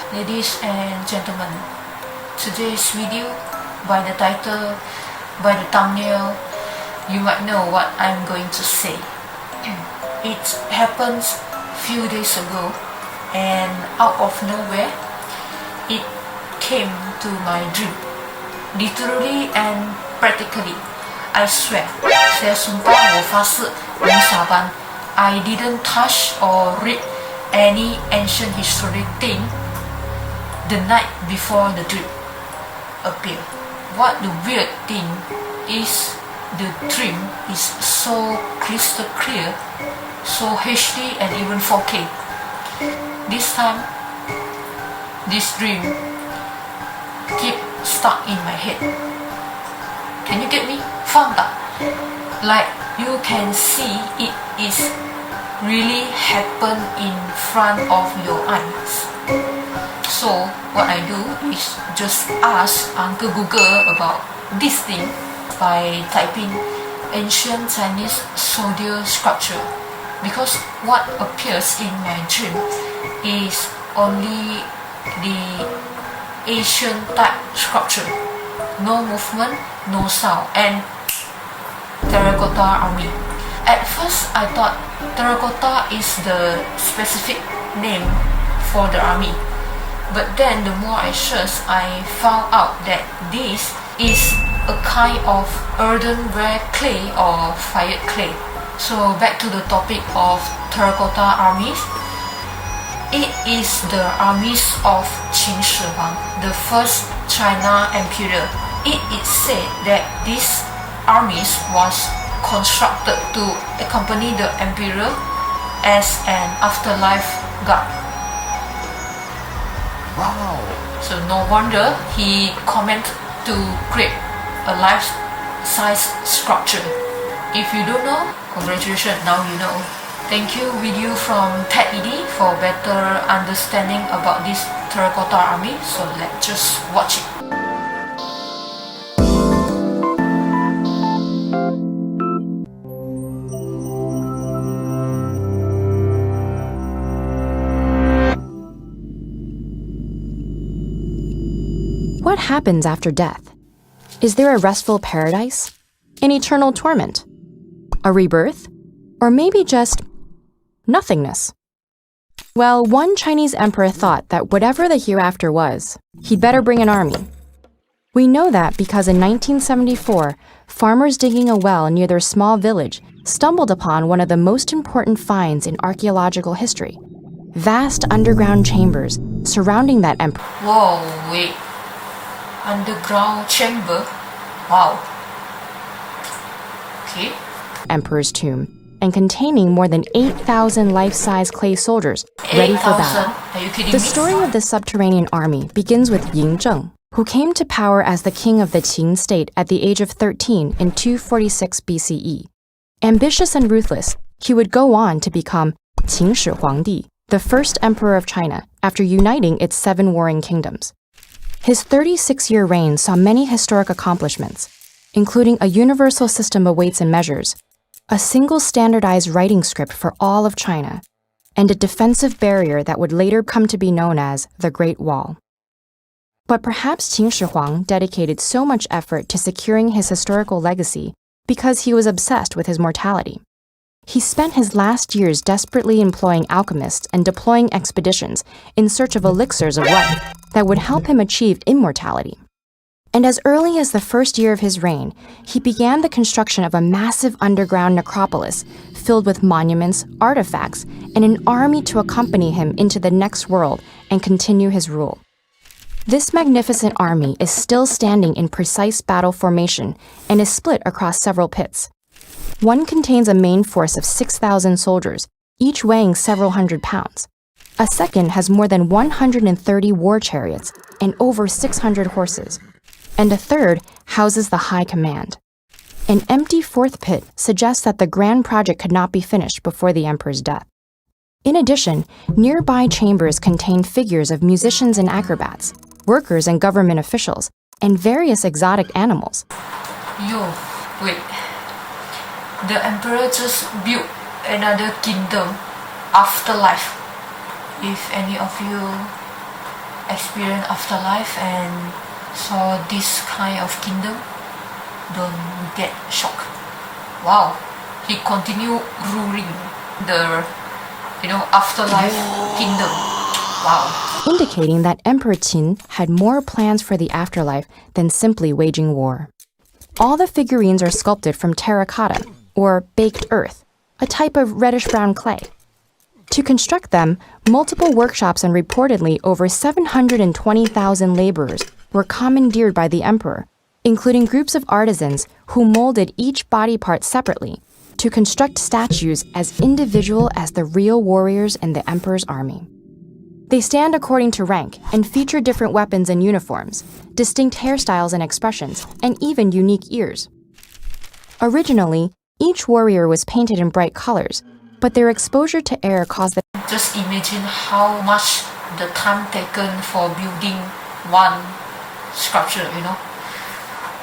Ladies and gentlemen, today's video, by the title, by the thumbnail, you might know what I'm going to say. It happened few days ago, and out of nowhere, it came to my dream. Literally and practically, I swear, saya sumpah, 我发誓，我撒ban, I didn't touch or read any ancient historic thing the night before the dream appeared. What the weird thing is, the dream is so crystal clear, so HD and even 4K. This time, this dream keep stuck in my head. Can you get me? Faham tak? Like you can see it is really happen in front of your eyes. So what I do is just ask Uncle Google about this thing by typing ancient Chinese soldier sculpture, because what appears in my dream is only the Asian type sculpture, no movement, no sound, and Terracotta Army. At first I thought terracotta is the specific name for the army. But then the more I searched, I found out that this is a kind of earthenware clay or fired clay. So back to the topic of terracotta armies. It is the armies of Qin Shi Huang, the first China emperor. It is said that this armies was constructed to accompany the emperor as an afterlife guard. Wow! So no wonder he commented to create a life-size sculpture. If you don't know, congratulations, now you know. Thank you, video from TED for better understanding about this terracotta army. So let's just watch it. What happens after death? Is there a restful paradise? An eternal torment? A rebirth? Or maybe just nothingness? Well, one Chinese emperor thought that whatever the hereafter was, he'd better bring an army. We know that because in 1974, farmers digging a well near their small village stumbled upon one of the most important finds in archaeological history: vast underground chambers surrounding that emperor. Whoa, wait. Underground chamber? Wow. Okay. Emperor's tomb, and containing more than 8,000 life-size clay soldiers ready for 8,000? battle. Are you kidding The me? story of the subterranean army begins with Ying Zheng, who came to power as the king of the Qin state at the age of 13 in 246 BCE. Ambitious and ruthless, he would go on to become Qin始皇帝, the first emperor of China, after uniting its 7 warring kingdoms. His 36-year reign saw many historic accomplishments, including a universal system of weights and measures, a single standardized writing script for all of China, and a defensive barrier that would later come to be known as the Great Wall. But perhaps Qin Shi Huang dedicated so much effort to securing his historical legacy because he was obsessed with his mortality. He spent his last years desperately employing alchemists and deploying expeditions in search of elixirs of life that would help him achieve immortality. And as early as the first year of his reign, he began the construction of a massive underground necropolis filled with monuments, artifacts, and an army to accompany him into the next world and continue his rule. This magnificent army is still standing in precise battle formation and is split across several pits. One contains a main force of 6,000 soldiers, each weighing several hundred pounds. A second has more than 130 war chariots and over 600 horses. And a third houses the high command. An empty fourth pit suggests that the grand project could not be finished before the emperor's death. In addition, nearby chambers contain figures of musicians and acrobats, workers and government officials, and various exotic animals. Yo, wait. The emperor just built another kingdom, afterlife. If any of you experience afterlife and saw this kind of kingdom, don't get shocked. Wow, he continued ruling the afterlife kingdom. Wow. Indicating that Emperor Qin had more plans for the afterlife than simply waging war. All the figurines are sculpted from terracotta, or baked earth, a type of reddish-brown clay. To construct them, multiple workshops and reportedly over 720,000 laborers were commandeered by the emperor, including groups of artisans who molded each body part separately to construct statues as individual as the real warriors in the emperor's army. They stand according to rank and feature different weapons and uniforms, distinct hairstyles and expressions, and even unique ears. Originally, each warrior was painted in bright colors, but their exposure to air caused the Just imagine how much the time taken for building one sculpture,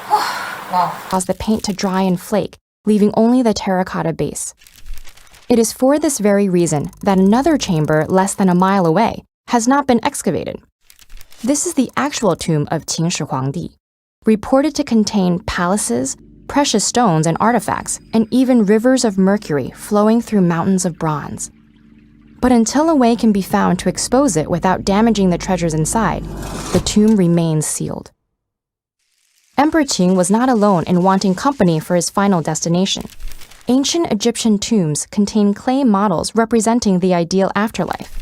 Wow. caused the paint to dry and flake, leaving only the terracotta base. It is for this very reason that another chamber less than a mile away has not been excavated. This is the actual tomb of Qin Huangdi, reported to contain palaces, precious stones and artifacts, and even rivers of mercury flowing through mountains of bronze. But until a way can be found to expose it without damaging the treasures inside, the tomb remains sealed. Emperor Qin was not alone in wanting company for his final destination. Ancient Egyptian tombs contain clay models representing the ideal afterlife.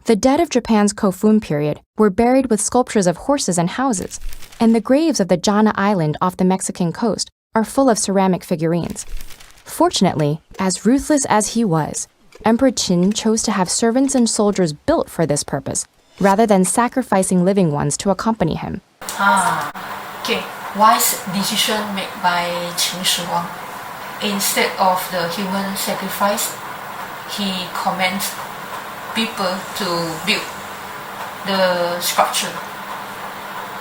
The dead of Japan's Kofun period were buried with sculptures of horses and houses, and the graves of the Jana Island off the Mexican coast are full of ceramic figurines. Fortunately, as ruthless as he was, Emperor Qin chose to have servants and soldiers built for this purpose, rather than sacrificing living ones to accompany him. Okay. Wise decision made by Qin Shi Huang. Instead of the human sacrifice, he commands people to build the sculpture.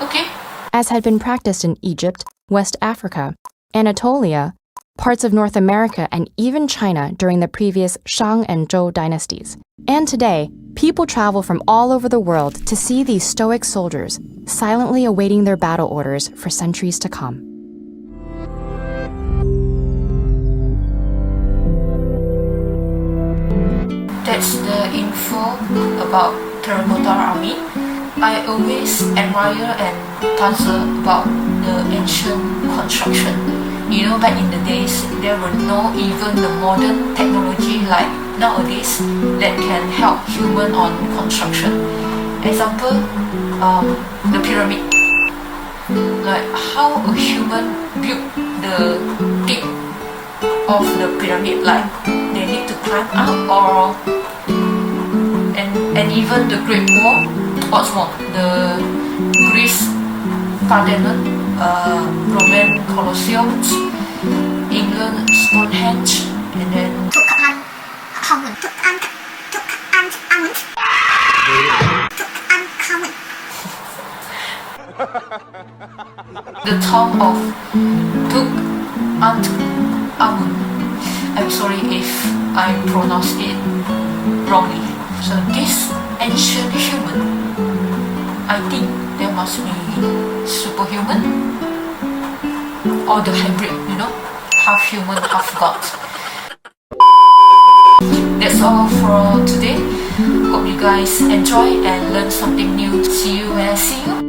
Okay. As had been practiced in Egypt, West Africa, Anatolia, parts of North America, and even China during the previous Shang and Zhou dynasties. And today, people travel from all over the world to see these stoic soldiers, silently awaiting their battle orders for centuries to come. That's the info about Terracotta Army. I always admire and puzzle about the ancient construction. Back in the days, there were no even the modern technology like nowadays that can help human on construction. Example, the pyramid. Like how a human built the tip of the pyramid, like they need to climb up and even the Great Wall, what's more, the Greece Parthenon, Roman Colosseum, England Stonehenge, and then the tomb of Tutankhamun. I'm sorry if I pronounced it wrongly. So this ancient human, I think there must be superhuman or the hybrid, half human, half god. That's all for today. Hope you guys enjoy and learn something new. See you when I see you.